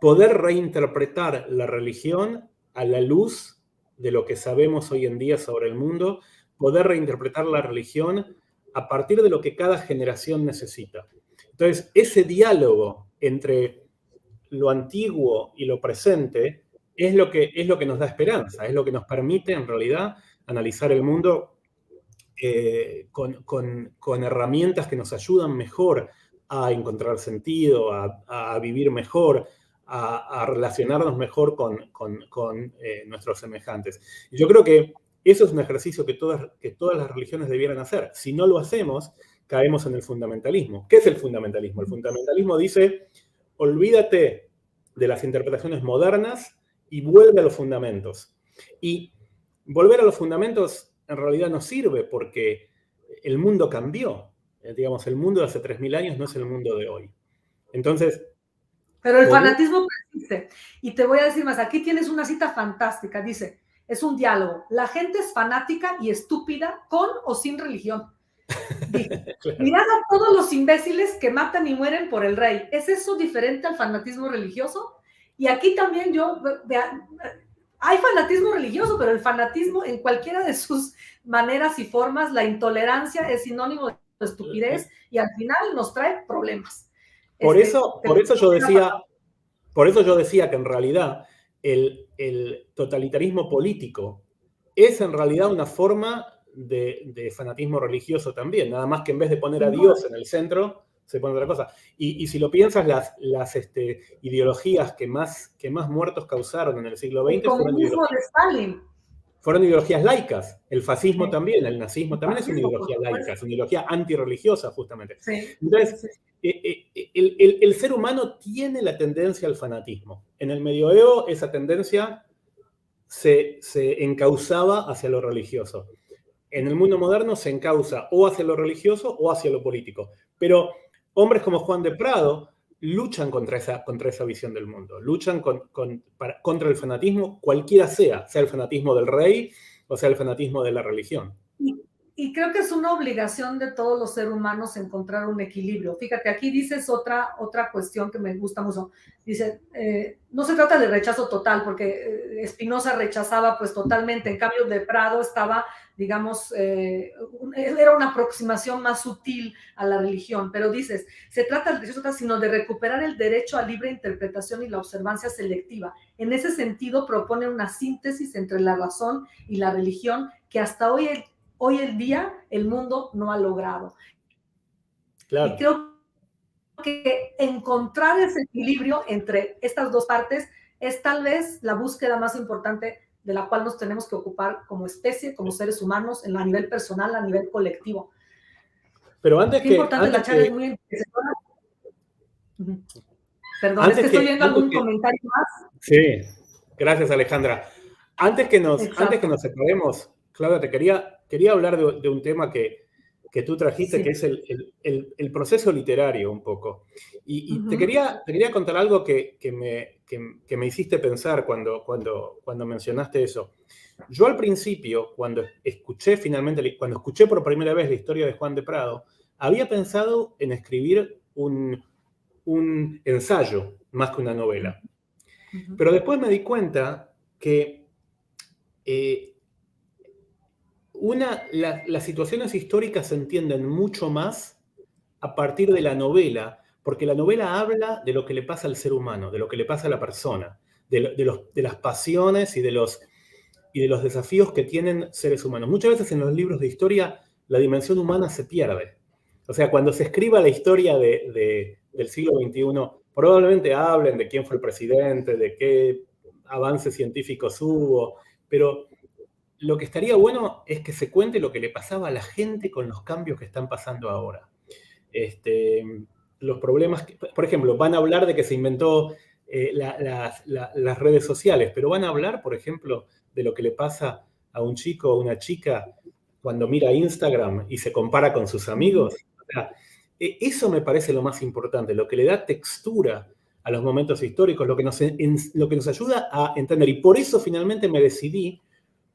poder reinterpretar la religión a la luz de lo que sabemos hoy en día sobre el mundo, poder reinterpretar la religión a partir de lo que cada generación necesita. Entonces, ese diálogo entre lo antiguo y lo presente es lo que nos da esperanza, es lo que nos permite en realidad analizar el mundo con herramientas que nos ayudan mejor a encontrar sentido, a vivir mejor, a relacionarnos mejor con nuestros semejantes. Y yo creo que eso es un ejercicio que todas las religiones debieran hacer. Si no lo hacemos, caemos en el fundamentalismo. ¿Qué es el fundamentalismo? El fundamentalismo dice, olvídate de las interpretaciones modernas y vuelve a los fundamentos. Y volver a los fundamentos en realidad no sirve porque el mundo cambió. Digamos, el mundo de hace 3000 años no es el mundo de hoy. Entonces... Pero el fanatismo persiste. Y te voy a decir más, aquí tienes una cita fantástica, dice, es un diálogo. La gente es fanática y estúpida con o sin religión. Dice, claro. Mirad a todos los imbéciles que matan y mueren por el rey. ¿Es eso diferente al fanatismo religioso? Y aquí también hay fanatismo religioso, pero el fanatismo en cualquiera de sus maneras y formas, la intolerancia es sinónimo de estupidez y al final nos trae problemas. Por eso yo decía que en realidad el totalitarismo político es en realidad una forma de fanatismo religioso también, nada más que en vez de poner a Dios en el centro, se pone otra cosa. Y si lo piensas, las ideologías que más muertos causaron en el siglo XX fueron ideologías laicas. El fascismo también, el nazismo también es una ideología laica, es una ideología antirreligiosa justamente. Entonces, el ser humano tiene la tendencia al fanatismo. En el medioevo esa tendencia se encauzaba hacia lo religioso. En el mundo moderno se encauza o hacia lo religioso o hacia lo político. Pero hombres como Juan de Prado luchan contra esa visión del mundo, luchan contra el fanatismo, cualquiera sea el fanatismo del rey o sea el fanatismo de la religión. Y creo que es una obligación de todos los seres humanos encontrar un equilibrio. Fíjate, aquí dices otra cuestión que me gusta mucho. Dice, no se trata de rechazo total, porque Spinoza rechazaba pues totalmente. En cambio, de Prado estaba, digamos, era una aproximación más sutil a la religión. Pero dices, se trata de rechazo total, sino de recuperar el derecho a libre interpretación y la observancia selectiva. En ese sentido, propone una síntesis entre la razón y la religión que hasta hoy en día el mundo no ha logrado. Claro. Y creo que encontrar ese equilibrio entre estas dos partes es tal vez la búsqueda más importante de la cual nos tenemos que ocupar como especie, como seres humanos, a nivel personal, a nivel colectivo. Pero antes Qué importante la charla, es muy interesante. Perdón, es que estoy viendo algún comentario más. Sí, gracias Alejandra. Antes que nos separemos, Claudia, te quería hablar de un tema que tú trajiste, que es el proceso literario un poco. Y te quería contar algo que me hiciste pensar cuando mencionaste eso. Yo al principio, cuando escuché por primera vez la historia de Juan de Prado, había pensado en escribir un ensayo más que una novela. Pero después me di cuenta que las situaciones históricas se entienden mucho más a partir de la novela, porque la novela habla de lo que le pasa al ser humano, de lo que le pasa a la persona, de las pasiones y de los desafíos que tienen seres humanos. Muchas veces en los libros de historia la dimensión humana se pierde. O sea, cuando se escriba la historia del siglo XXI, probablemente hablen de quién fue el presidente, de qué avances científicos hubo, pero lo que estaría bueno es que se cuente lo que le pasaba a la gente con los cambios que están pasando ahora. Los problemas, por ejemplo, van a hablar de que se inventó las redes sociales, pero van a hablar, por ejemplo, de lo que le pasa a un chico o una chica cuando mira Instagram y se compara con sus amigos. O sea, eso me parece lo más importante, lo que le da textura a los momentos históricos, lo que nos ayuda a entender. Y por eso finalmente me decidí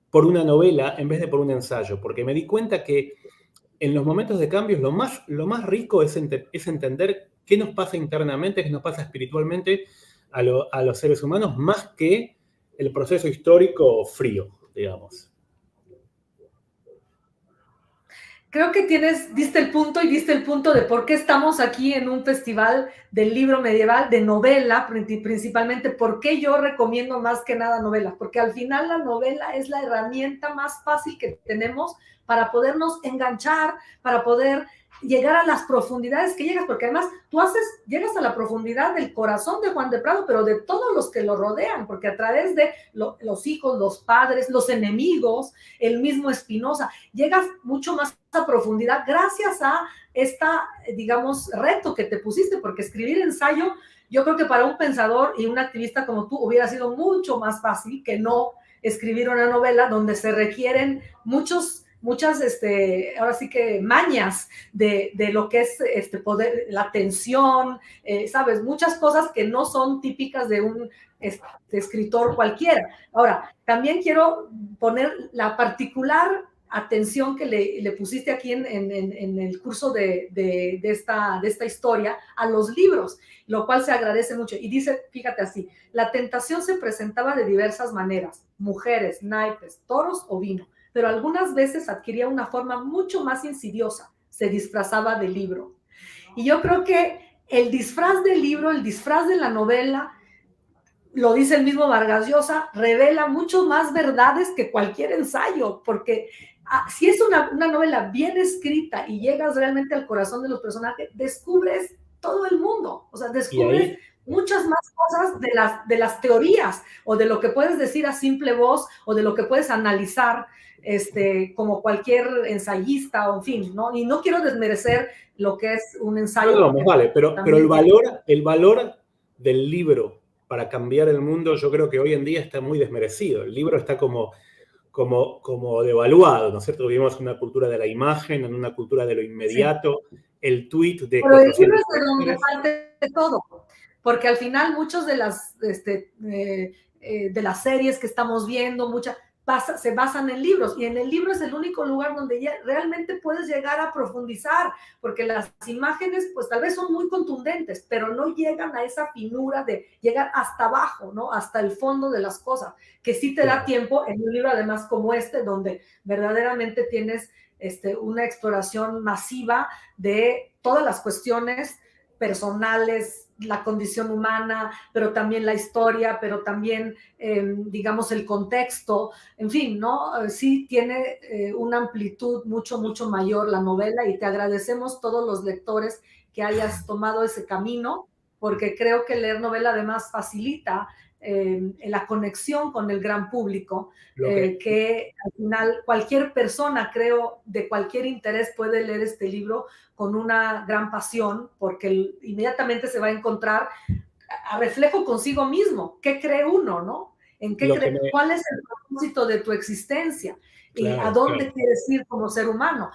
por una novela en vez de por un ensayo, porque me di cuenta que en los momentos de cambios lo más rico es entender qué nos pasa internamente, qué nos pasa espiritualmente a los seres humanos, más que el proceso histórico frío, digamos. Creo que diste el punto de por qué estamos aquí en un festival del libro medieval, de novela, principalmente, por qué yo recomiendo más que nada novela, porque al final la novela es la herramienta más fácil que tenemos para podernos enganchar, para poder llegar a las profundidades que llegas, porque además llegas a la profundidad del corazón de Juan de Prado, pero de todos los que lo rodean, porque a través de los hijos, los padres, los enemigos, el mismo Espinosa, llegas mucho más a profundidad gracias a digamos, reto que te pusiste, porque escribir ensayo, yo creo que para un pensador y un activista como tú hubiera sido mucho más fácil que no escribir una novela donde se requieren muchas, ahora sí que mañas de lo que es poder, la tensión, sabes, muchas cosas que no son típicas de un escritor cualquiera. Ahora, también quiero poner la particular atención que le pusiste aquí en el curso de esta historia a los libros, lo cual se agradece mucho. Y dice, fíjate así, la tentación se presentaba de diversas maneras, mujeres, naipes, toros o vino, pero algunas veces adquiría una forma mucho más insidiosa, se disfrazaba de libro. Y yo creo que el disfraz del libro, el disfraz de la novela, lo dice el mismo Vargas Llosa, revela mucho más verdades que cualquier ensayo, porque si es una novela bien escrita y llegas realmente al corazón de los personajes, descubres todo el mundo, o sea, descubres muchas más cosas de las teorías o de lo que puedes decir a simple voz o de lo que puedes analizar como cualquier ensayista o en fin, ¿no? Y no quiero desmerecer lo que es un ensayo. No, vale, pero el valor del libro para cambiar el mundo, yo creo que hoy en día está muy desmerecido. El libro está como devaluado, ¿no es cierto? Vivimos en una cultura de la imagen, en una cultura de lo inmediato, sí. El tweet de... Pero el libro es de donde parte de todo, porque al final muchos de las series que estamos viendo, se basan en libros, y en el libro es el único lugar donde ya realmente puedes llegar a profundizar, porque las imágenes pues tal vez son muy contundentes, pero no llegan a esa finura de llegar hasta abajo, ¿no? Hasta el fondo de las cosas, que sí te da tiempo en un libro además como donde verdaderamente tienes una exploración masiva de todas las cuestiones personales, la condición humana, pero también la historia, pero también, digamos, el contexto, en fin, ¿no? Sí tiene una amplitud mucho, mucho mayor la novela y te agradecemos todos los lectores que hayas tomado ese camino, porque creo que leer novela además facilita la conexión con el gran público, que al final cualquier persona, creo, de cualquier interés puede leer este libro con una gran pasión, porque inmediatamente se va a encontrar a reflejo consigo mismo. ¿Qué cree uno, no? ¿Cuál es el propósito de tu existencia? Claro, ¿y a dónde quieres ir como ser humano?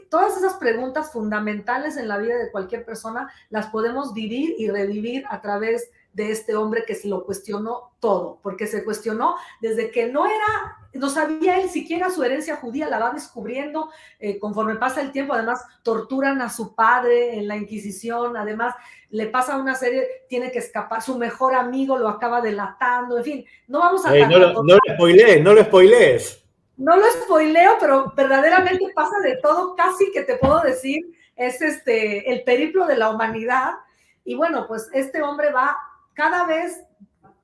Todas esas preguntas fundamentales en la vida de cualquier persona las podemos vivir y revivir a través de este hombre que se lo cuestionó todo, porque se cuestionó desde que no sabía él siquiera su herencia judía, la va descubriendo conforme pasa el tiempo. Además torturan a su padre en la Inquisición, además le pasa una serie, tiene que escapar, su mejor amigo lo acaba delatando, en fin, no vamos a... no lo spoilees. No lo spoileo, pero verdaderamente pasa de todo, casi que te puedo decir, es el periplo de la humanidad. Y bueno, pues este hombre va cada vez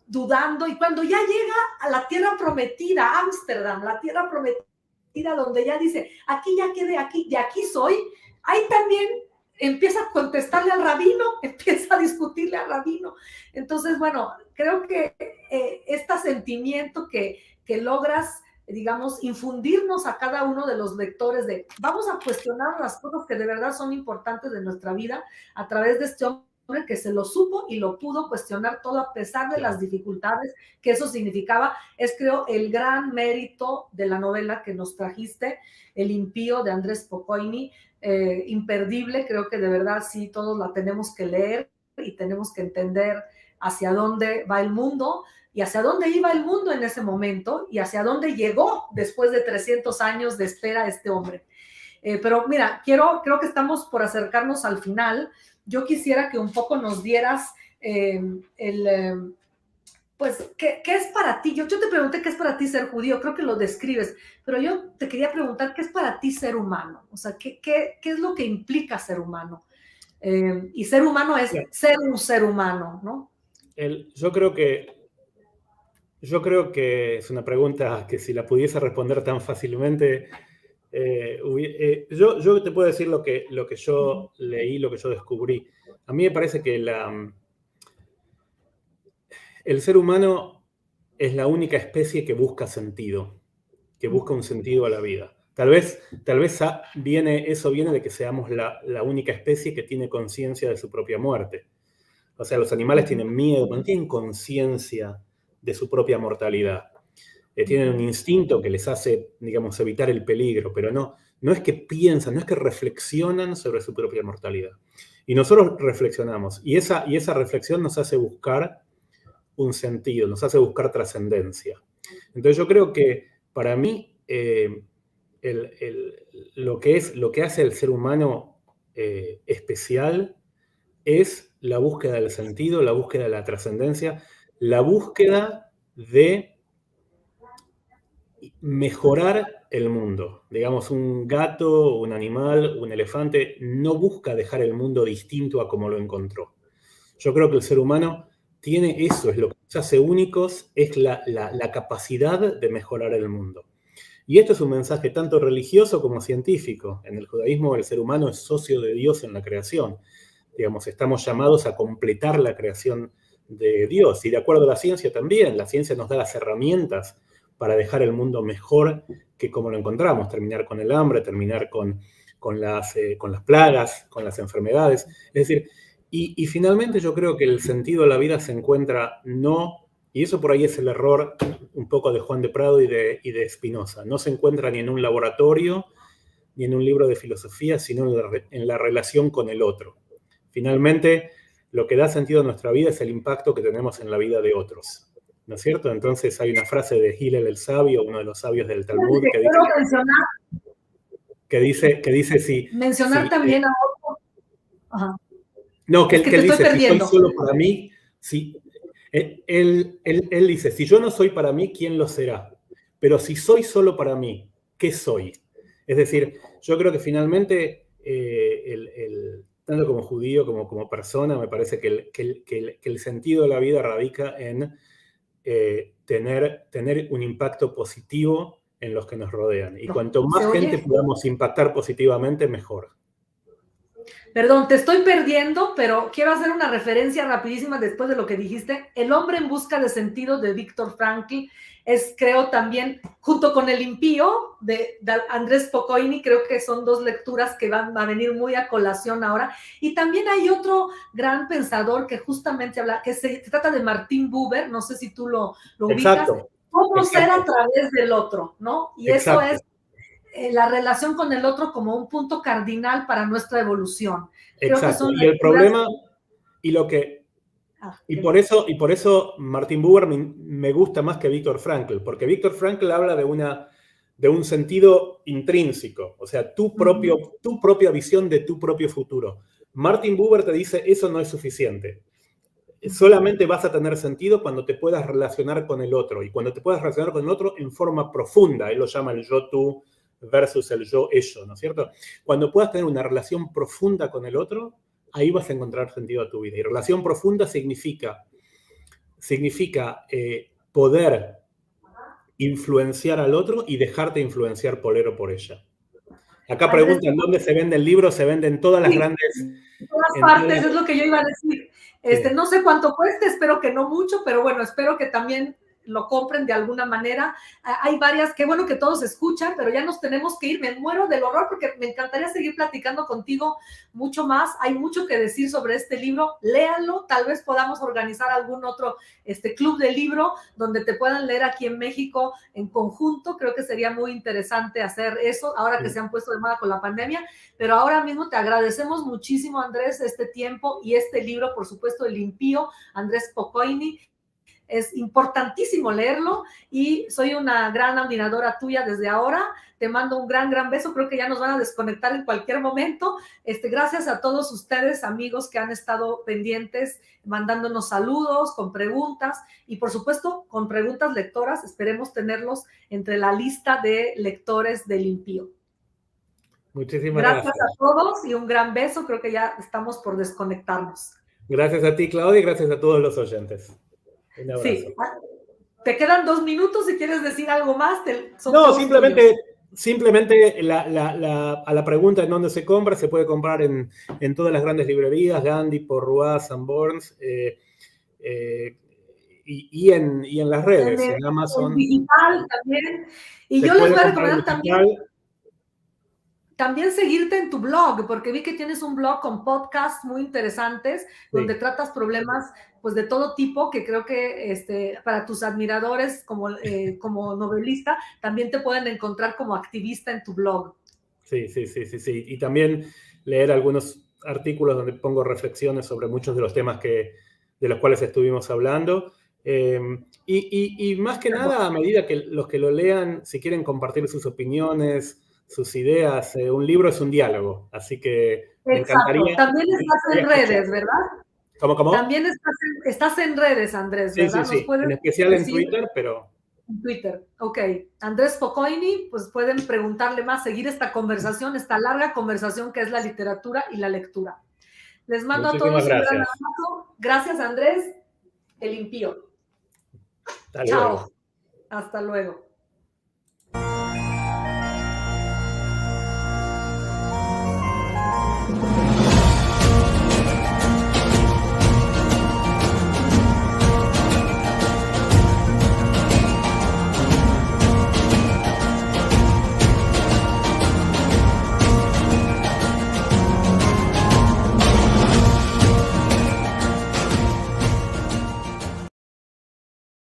dudando, y cuando ya llega a la tierra prometida, Ámsterdam, la tierra prometida, medida, donde ya dice, aquí ya quedé, aquí, y aquí soy, ahí también empieza a contestarle al rabino, empieza a discutirle al rabino. Entonces, bueno, creo que este sentimiento que logras, digamos, infundirnos a cada uno de los lectores de vamos a cuestionar las cosas que de verdad son importantes de nuestra vida a través de este hombre que se lo supo y lo pudo cuestionar todo a pesar de las dificultades que eso significaba. Es, creo, el gran mérito de la novela que nos trajiste, El impío, de Andrés Spokojny, imperdible. Creo que de verdad sí, todos la tenemos que leer y tenemos que entender hacia dónde va el mundo y hacia dónde iba el mundo en ese momento y hacia dónde llegó después de 300 años de espera este hombre. Pero mira, creo que estamos por acercarnos al final. Yo quisiera que un poco nos dieras pues, ¿qué es para ti? Yo te pregunté qué es para ti ser judío, creo que lo describes, pero yo te quería preguntar qué es para ti ser humano, o sea, ¿qué es lo que implica ser humano? Y ser humano es ser un ser humano, ¿no? Yo creo que es una pregunta que si la pudiese responder tan fácilmente, yo te puedo decir lo que yo leí, lo que yo descubrí. A mí me parece que el ser humano es la única especie que busca sentido, que busca un sentido a la vida. Tal vez eso viene de que seamos la única especie que tiene conciencia de su propia muerte. O sea, los animales tienen miedo, no tienen conciencia de su propia mortalidad. Tienen un instinto que les hace, digamos, evitar el peligro, pero no es que piensan, no es que reflexionan sobre su propia mortalidad. Y nosotros reflexionamos, y esa reflexión nos hace buscar un sentido, nos hace buscar trascendencia. Entonces yo creo que para mí lo que hace el ser humano especial es la búsqueda del sentido, la búsqueda de la trascendencia, la búsqueda de mejorar el mundo. Digamos, un gato, un animal, un elefante no busca dejar el mundo distinto a como lo encontró. Yo creo que el ser humano tiene eso, es lo que nos hace únicos, es la capacidad de mejorar el mundo. Y esto es un mensaje tanto religioso como científico. En el judaísmo el ser humano es socio de Dios en la creación. Digamos, estamos llamados a completar la creación de Dios. Y de acuerdo a la ciencia también, la ciencia nos da las herramientas para dejar el mundo mejor que como lo encontramos, terminar con el hambre, terminar con las plagas, con las enfermedades. Es decir, y finalmente yo creo que el sentido de la vida se encuentra y eso por ahí es el error un poco de Juan de Prado y de Spinoza, no se encuentra ni en un laboratorio, ni en un libro de filosofía, sino en la relación con el otro. Finalmente, lo que da sentido a nuestra vida es el impacto que tenemos en la vida de otros, ¿no es cierto? Entonces hay una frase de Hillel el Sabio, uno de los sabios del Talmud, que dice si... Mencionar también a otro... Ajá. No, que él dice, si soy solo para mí, si, él dice, si yo no soy para mí, ¿quién lo será? Pero si soy solo para mí, ¿qué soy? Es decir, yo creo que finalmente, tanto como judío como persona, me parece que el sentido de la vida radica en tener un impacto positivo en los que nos rodean. Y cuanto más gente podamos impactar positivamente, mejor. Perdón, te estoy perdiendo, pero quiero hacer una referencia rapidísima después de lo que dijiste. El hombre en busca de sentido de Viktor Frankl es, creo, también, junto con El impío de Andrés Spokojny, creo que son dos lecturas que van a venir muy a colación ahora. Y también hay otro gran pensador que justamente habla, que se trata de Martin Buber, no sé si tú lo ubicas. Cómo ser a través del otro, ¿no? Y eso es la relación con el otro como un punto cardinal para nuestra evolución. Creo que son y el problema, y por eso Martin Buber me gusta más que Viktor Frankl, porque Viktor Frankl habla de un sentido intrínseco, o sea, tu propia visión de tu propio futuro. Martin Buber te dice, eso no es suficiente. Solamente vas a tener sentido cuando te puedas relacionar con el otro, y cuando te puedas relacionar con el otro en forma profunda. Él lo llama el yo-tú versus el yo-ello, ¿no es cierto? Cuando puedas tener una relación profunda con el otro, ahí vas a encontrar sentido a tu vida. Y relación profunda significa poder influenciar al otro y dejarte influenciar por él o por ella. Acá Andrés, preguntan dónde se vende el libro. Se vende en todas las sí, grandes... en todas en partes, todas, es lo que yo iba a decir. sí. No sé cuánto cueste, espero que no mucho, pero bueno, espero que también lo compren de alguna manera. Hay varias, qué bueno que todos escuchan, pero ya nos tenemos que ir. Me muero del horror porque me encantaría seguir platicando contigo mucho más. Hay mucho que decir sobre este libro. Léanlo, tal vez podamos organizar algún otro club de libro donde te puedan leer aquí en México en conjunto. Creo que sería muy interesante hacer eso ahora que se han puesto de moda con la pandemia, pero ahora mismo te agradecemos muchísimo, Andrés, este tiempo y este libro, por supuesto, El Impío, Andrés Poccoini. Es importantísimo leerlo y soy una gran admiradora tuya desde ahora. Te mando un gran, gran beso. Creo que ya nos van a desconectar en cualquier momento. Gracias a todos ustedes, amigos, que han estado pendientes, mandándonos saludos, con preguntas y, por supuesto, con preguntas lectoras. Esperemos tenerlos entre la lista de lectores del Impío. Muchísimas gracias a todos y un gran beso. Creo que ya estamos por desconectarnos. Gracias a ti, Claudia, y gracias a todos los oyentes. Un abrazo. Sí. Te quedan 2 minutos si quieres decir algo más. No, simplemente a la pregunta en dónde se compra, se puede comprar en todas las grandes librerías, Gandhi, Porrúa, Sanborns, y en las redes, en Amazon. En digital también. Y yo les voy a recomendar también seguirte en tu blog, porque vi que tienes un blog con podcasts muy interesantes, sí, donde tratas problemas pues de todo tipo, que creo que para tus admiradores como novelista, también te pueden encontrar como activista en tu blog. Sí. Y también leer algunos artículos donde pongo reflexiones sobre muchos de los temas de los cuales estuvimos hablando. Y más que nada, a medida que los que lo lean, si quieren compartir sus opiniones, sus ideas, un libro es un diálogo, así que me encantaría... También estás en redes, ¿verdad? ¿Cómo? También estás en redes, Andrés, ¿verdad? Sí. En especial en Twitter, pero... En Twitter, ok. Andrés Poccoini, pues pueden preguntarle más, seguir esta conversación, esta larga conversación que es la literatura y la lectura. Les mando a todos un gran abrazo. Gracias, Andrés. El Impío. Chao. Hasta luego.